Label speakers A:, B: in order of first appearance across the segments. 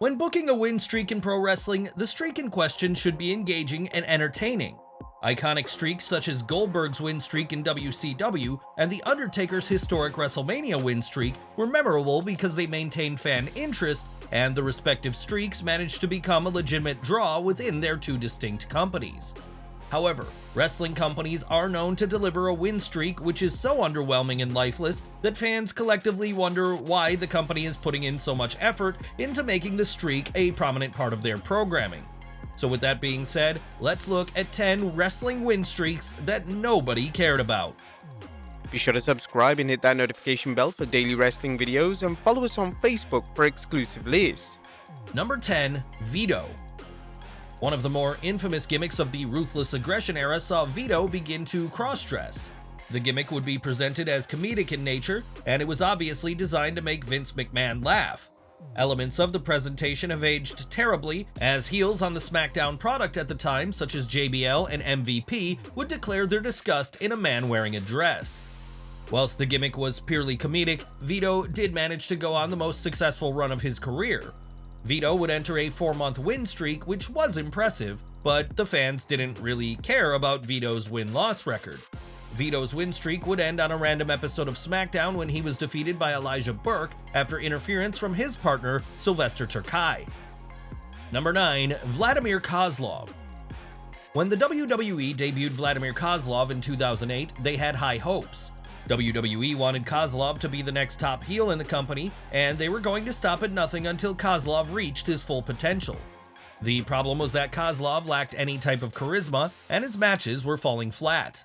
A: When booking a win streak in pro wrestling, the streak in question should be engaging and entertaining. Iconic streaks such as Goldberg's win streak in WCW and The Undertaker's historic WrestleMania win streak were memorable because they maintained fan interest, and the respective streaks managed to become a legitimate draw within their two distinct companies. However, wrestling companies are known to deliver a win streak which is so underwhelming and lifeless that fans collectively wonder why the company is putting in so much effort into making the streak a prominent part of their programming. So with that being said, let's look at 10 wrestling win streaks that nobody cared about.
B: Be sure to subscribe and hit that notification bell for daily wrestling videos, and follow us on Facebook for exclusive lists.
A: Number 10. VITO. One of the more infamous gimmicks of the Ruthless Aggression era saw VITO begin to cross-dress. The gimmick would be presented as comedic in nature, and it was obviously designed to make Vince McMahon laugh. Elements of the presentation have aged terribly, as heels on the SmackDown product at the time, such as JBL and MVP, would declare their disgust in a man wearing a dress. Whilst the gimmick was purely comedic, VITO did manage to go on the most successful run of his career. VITO would enter a 4-month win streak, which was impressive, but the fans didn't really care about VITO's win-loss record. VITO's win streak would end on a random episode of SmackDown when he was defeated by Elijah Burke after interference from his partner, Sylvester Terkay. Number 9. Vladimir Kozlov. When the WWE debuted Vladimir Kozlov in 2008, they had high hopes. WWE wanted Kozlov to be the next top heel in the company, and they were going to stop at nothing until Kozlov reached his full potential. The problem was that Kozlov lacked any type of charisma, and his matches were falling flat.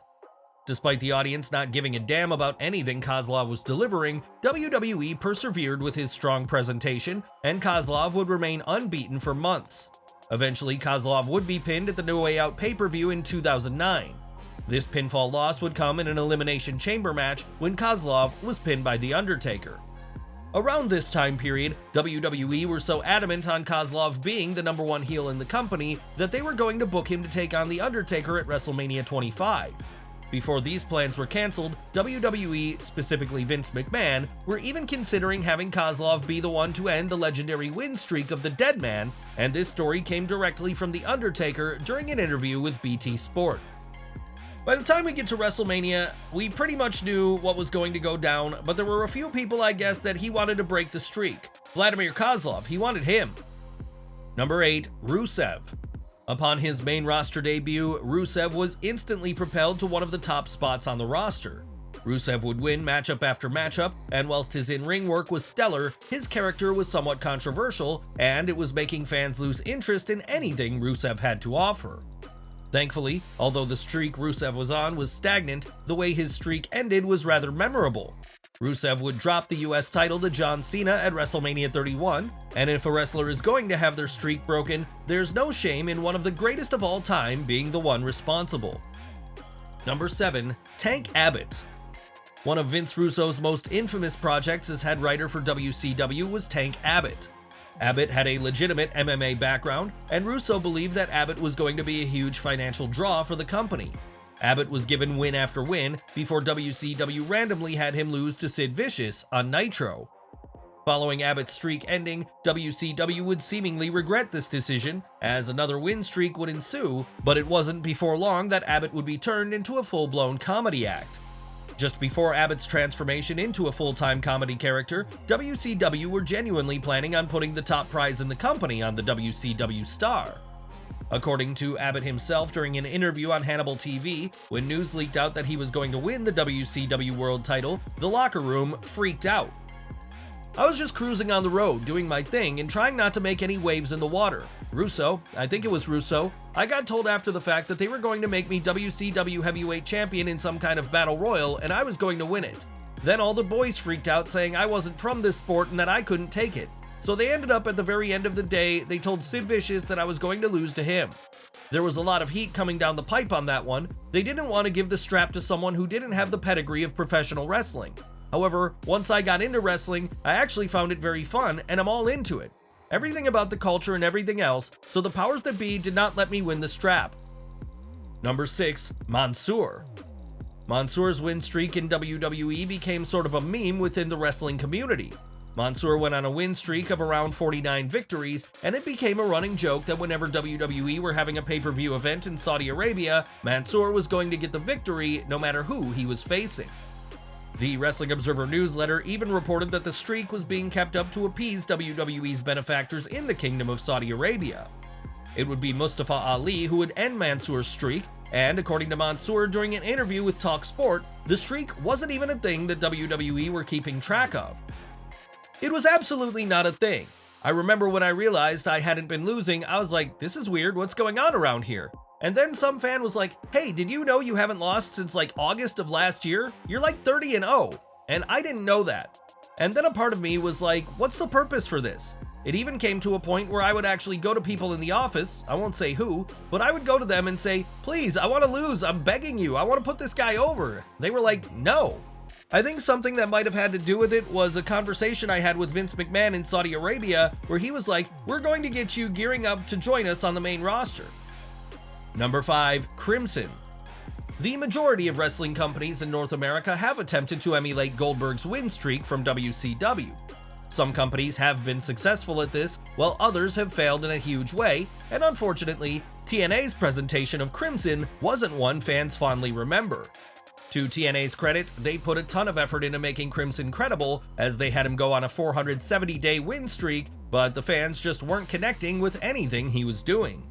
A: Despite the audience not giving a damn about anything Kozlov was delivering, WWE persevered with his strong presentation, and Kozlov would remain unbeaten for months. Eventually, Kozlov would be pinned at the No Way Out pay-per-view in 2009. This pinfall loss would come in an Elimination Chamber match when Kozlov was pinned by The Undertaker. Around this time period, WWE were so adamant on Kozlov being the number one heel in the company that they were going to book him to take on The Undertaker at WrestleMania 25. Before these plans were cancelled, WWE, specifically Vince McMahon, were even considering having Kozlov be the one to end the legendary win streak of the Dead Man, and this story came directly from The Undertaker during an interview with BT Sport. By the time we get to WrestleMania, we pretty much knew what was going to go down, but there were a few people I guess that he wanted to break the streak. Vladimir Kozlov, he wanted him. Number 8. Rusev. Upon his main roster debut, Rusev was instantly propelled to one of the top spots on the roster. Rusev would win matchup after matchup, and whilst his in-ring work was stellar, his character was somewhat controversial, and it was making fans lose interest in anything Rusev had to offer. Thankfully, although the streak Rusev was on was stagnant, the way his streak ended was rather memorable. Rusev would drop the US title to John Cena at WrestleMania 31, and if a wrestler is going to have their streak broken, there's no shame in one of the greatest of all time being the one responsible. Number 7. Tank Abbott. One of Vince Russo's most infamous projects as head writer for WCW was Tank Abbott. Abbott had a legitimate MMA background, and Russo believed that Abbott was going to be a huge financial draw for the company. Abbott was given win after win before WCW randomly had him lose to Sid Vicious on Nitro. Following Abbott's streak ending, WCW would seemingly regret this decision, as another win streak would ensue, but it wasn't before long that Abbott would be turned into a full-blown comedy act. Just before Abbott's transformation into a full-time comedy character, WCW were genuinely planning on putting the top prize in the company on the WCW star. According to Abbott himself during an interview on Hannibal TV, when news leaked out that he was going to win the WCW World title, the locker room freaked out. I was just cruising on the road, doing my thing, and trying not to make any waves in the water. Russo, I think it was Russo, I got told after the fact that they were going to make me WCW Heavyweight Champion in some kind of battle royal, and I was going to win it. Then all the boys freaked out saying I wasn't from this sport and that I couldn't take it. So they ended up at the very end of the day, they told Sid Vicious that I was going to lose to him. There was a lot of heat coming down the pipe on that one. They didn't want to give the strap to someone who didn't have the pedigree of professional wrestling. However, once I got into wrestling, I actually found it very fun, and I'm all into it. Everything about the culture and everything else, so the powers that be did not let me win the strap. Number 6. Mansoor. Mansoor's win streak in WWE became sort of a meme within the wrestling community. Mansoor went on a win streak of around 49 victories, and it became a running joke that whenever WWE were having a pay-per-view event in Saudi Arabia, Mansoor was going to get the victory no matter who he was facing. The Wrestling Observer newsletter even reported that the streak was being kept up to appease WWE's benefactors in the Kingdom of Saudi Arabia. It would be Mustafa Ali who would end Mansoor's streak, and according to Mansoor during an interview with TalkSport, the streak wasn't even a thing that WWE were keeping track of. It was absolutely not a thing. I remember when I realized I hadn't been losing, I was like, this is weird, what's going on around here? And then some fan was like, hey, did you know you haven't lost since like August of last year? You're like 30-0. And I didn't know that. And then a part of me was like, what's the purpose for this? It even came to a point where I would actually go to people in the office, I won't say who, but I would go to them and say, please, I want to lose, I'm begging you, I want to put this guy over. They were like, no. I think something that might have had to do with it was a conversation I had with Vince McMahon in Saudi Arabia, where he was like, we're going to get you gearing up to join us on the main roster. Number 5, Crimson. The majority of wrestling companies in North America have attempted to emulate Goldberg's win streak from WCW. Some companies have been successful at this, while others have failed in a huge way, and unfortunately, TNA's presentation of Crimson wasn't one fans fondly remember. To TNA's credit, they put a ton of effort into making Crimson credible, as they had him go on a 470-day win streak, but the fans just weren't connecting with anything he was doing.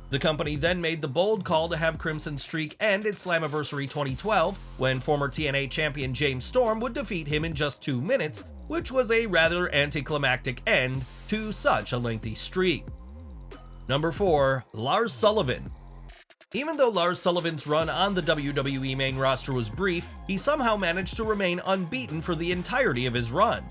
A: The company then made the bold call to have Crimson's streak end at Slammiversary 2012, when former TNA champion James Storm would defeat him in just 2 minutes, which was a rather anticlimactic end to such a lengthy streak. Number 4, Lars Sullivan. Even though Lars Sullivan's run on the WWE main roster was brief, he somehow managed to remain unbeaten for the entirety of his run.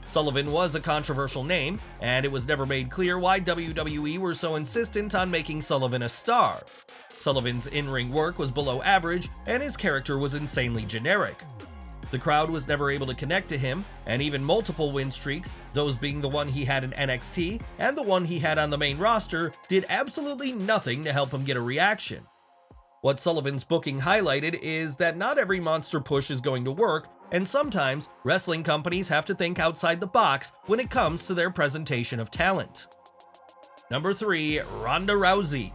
A: Sullivan was a controversial name, and it was never made clear why WWE were so insistent on making Sullivan a star. Sullivan's in-ring work was below average, and his character was insanely generic. The crowd was never able to connect to him, and even multiple win streaks, those being the one he had in NXT and the one he had on the main roster, did absolutely nothing to help him get a reaction. What Sullivan's booking highlighted is that not every monster push is going to work, and sometimes wrestling companies have to think outside the box when it comes to their presentation of talent. Number 3, Ronda Rousey.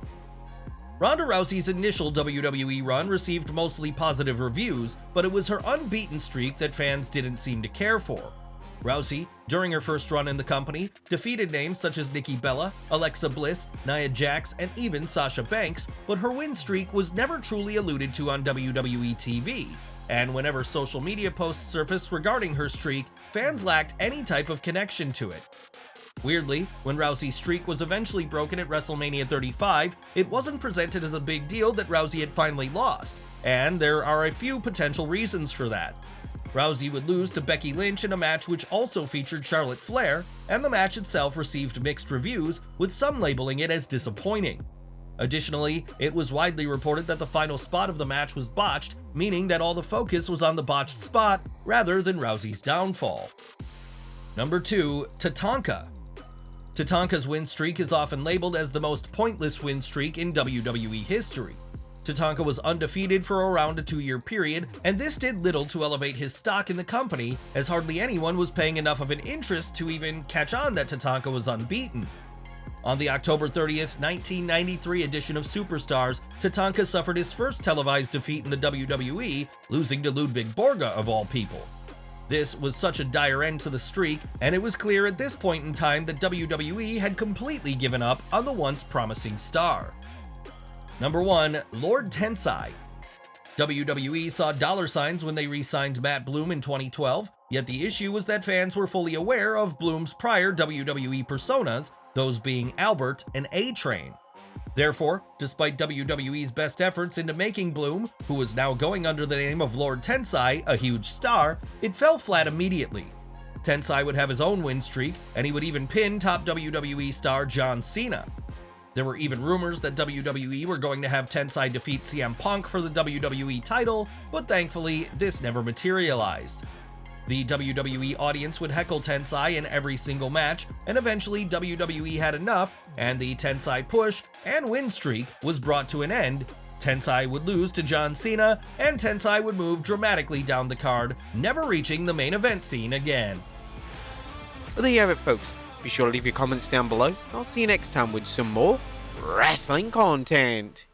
A: Ronda Rousey's initial WWE run received mostly positive reviews, but it was her unbeaten streak that fans didn't seem to care for. Rousey, during her first run in the company, defeated names such as Nikki Bella, Alexa Bliss, Nia Jax, and even Sasha Banks, but her win streak was never truly alluded to on WWE TV. And whenever social media posts surfaced regarding her streak, fans lacked any type of connection to it. Weirdly, when Rousey's streak was eventually broken at WrestleMania 35, it wasn't presented as a big deal that Rousey had finally lost, and there are a few potential reasons for that. Rousey would lose to Becky Lynch in a match which also featured Charlotte Flair, and the match itself received mixed reviews, with some labeling it as disappointing. Additionally, it was widely reported that the final spot of the match was botched, meaning that all the focus was on the botched spot rather than Rousey's downfall. Number 2, Tatanka. Tatanka's win streak is often labeled as the most pointless win streak in WWE history. Tatanka was undefeated for around a 2-year period, and this did little to elevate his stock in the company, as hardly anyone was paying enough of an interest to even catch on that Tatanka was unbeaten. On the October 30th, 1993 edition of Superstars, Tatanka suffered his first televised defeat in the WWE, losing to Ludwig Borga of all people. This was such a dire end to the streak, and it was clear at this point in time that WWE had completely given up on the once promising star. Number 1, Lord Tensai. WWE saw dollar signs when they re-signed Matt Bloom in 2012, yet the issue was that fans were fully aware of Bloom's prior WWE personas, those being Albert and A-Train. Therefore, despite WWE's best efforts into making Bloom, who was now going under the name of Lord Tensai, a huge star, it fell flat immediately. Tensai would have his own win streak, and he would even pin top WWE star John Cena. There were even rumors that WWE were going to have Tensai defeat CM Punk for the WWE title, but thankfully, this never materialized. The WWE audience would heckle Tensai in every single match, and eventually WWE had enough, and the Tensai push and win streak was brought to an end. Tensai would lose to John Cena, and Tensai would move dramatically down the card, never reaching the main event scene again.
B: But there you have it, folks. Be sure to leave your comments down below. I'll see you next time with some more wrestling content.